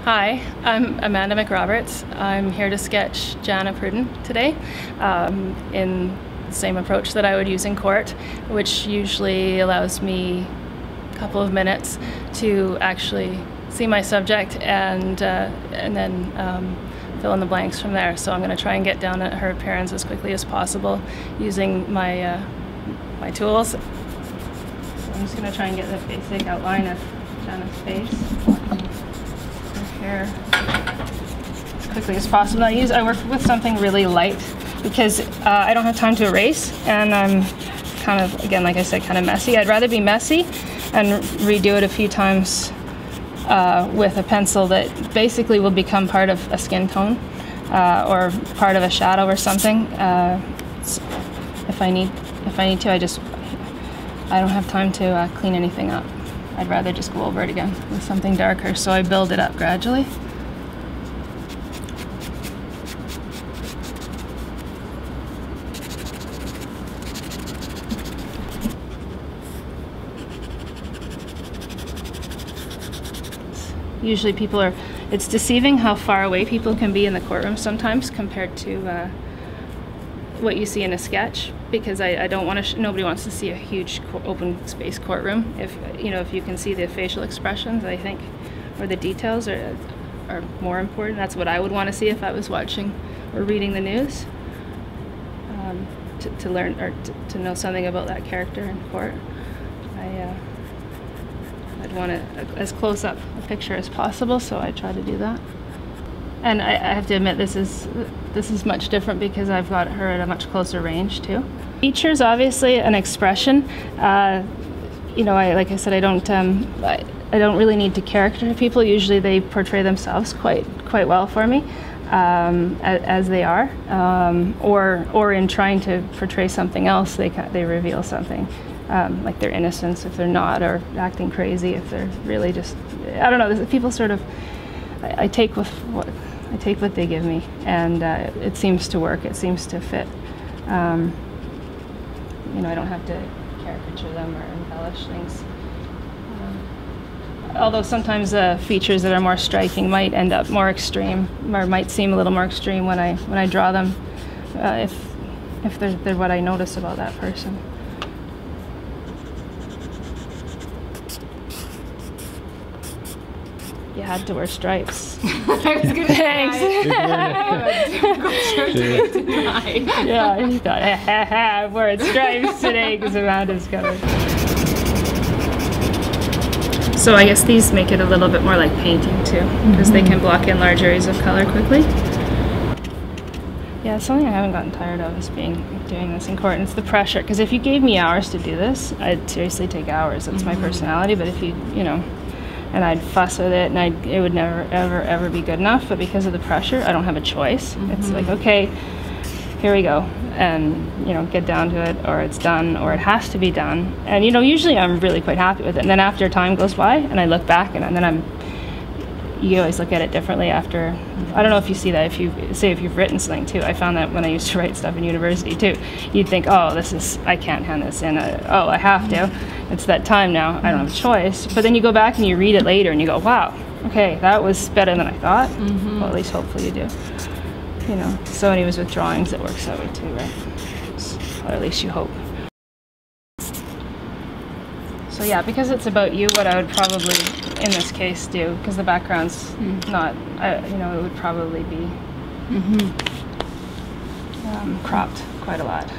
Hi, I'm Amanda McRoberts. I'm here to sketch Jana Pruden today in the same approach that I would use in court, which usually allows me a couple of minutes to actually see my subject and then fill in the blanks from there. So I'm going to try and get down at her appearance as quickly as possible using my my tools. So I'm just going to try and get the basic outline of Jana's face. Hair as quickly as possible. I work with something really light because I don't have time to erase, and I'm kind of, again, like I said, kind of messy. I'd rather be messy and redo it a few times with a pencil that basically will become part of a skin tone or part of a shadow or something. If I need to, I don't have time to clean anything up. I'd rather just go over it again with something darker, so I build it up gradually. Usually it's deceiving how far away people can be in the courtroom sometimes compared to what you see in a sketch, because I don't want to. Nobody wants to see a huge open space courtroom. If you can see the facial expressions, I think, or the details are more important. That's what I would want to see if I was watching or reading the news. To learn or to know something about that character in court, I'd want as close up a picture as possible. So I try to do that. And I have to admit, this is much different because I've got her at a much closer range too. Features, obviously, an expression. Like I said, I don't really need to caricature people. Usually, they portray themselves quite well for me, as they are, or in trying to portray something else, they reveal something, like their innocence if they're not, or acting crazy if they're really just. I don't know. People sort of. I take what they give me, and it seems to work. It seems to fit. I don't have to caricature them or embellish things. Although sometimes features that are more striking might end up more extreme, or might seem a little more extreme when I draw them, if they're what I notice about that person. You had to wear stripes. I was gonna say. Yeah, he thought, I'm wearing stripes today because Amanda's coming. So I guess these make it a little bit more like painting too, because they can block in large areas of color quickly. Yeah, something I haven't gotten tired of is doing this in court, and it's the pressure. Because if you gave me hours to do this, I'd seriously take hours. That's my personality. But if and I'd fuss with it, and it would never, ever be good enough. But because of the pressure, I don't have a choice. It's like, okay, here we go, and get down to it, or it's done, or it has to be done. And usually I'm really quite happy with it. And then after time goes by, and I look back, and then you always look at it differently after. I don't know if you see that if you've written something too. I found that when I used to write stuff in university too, you'd think, oh, I can't hand this in. Oh, I have to. It's that time now. I don't have a choice. But then you go back and you read it later and you go, wow, okay, that was better than I thought. Well, at least hopefully you do. So anyways, with drawings it works that way too, right? Or at least you hope. So yeah, because it's about you, what I would probably, in this case, do, because the background's not, it would probably be cropped quite a lot.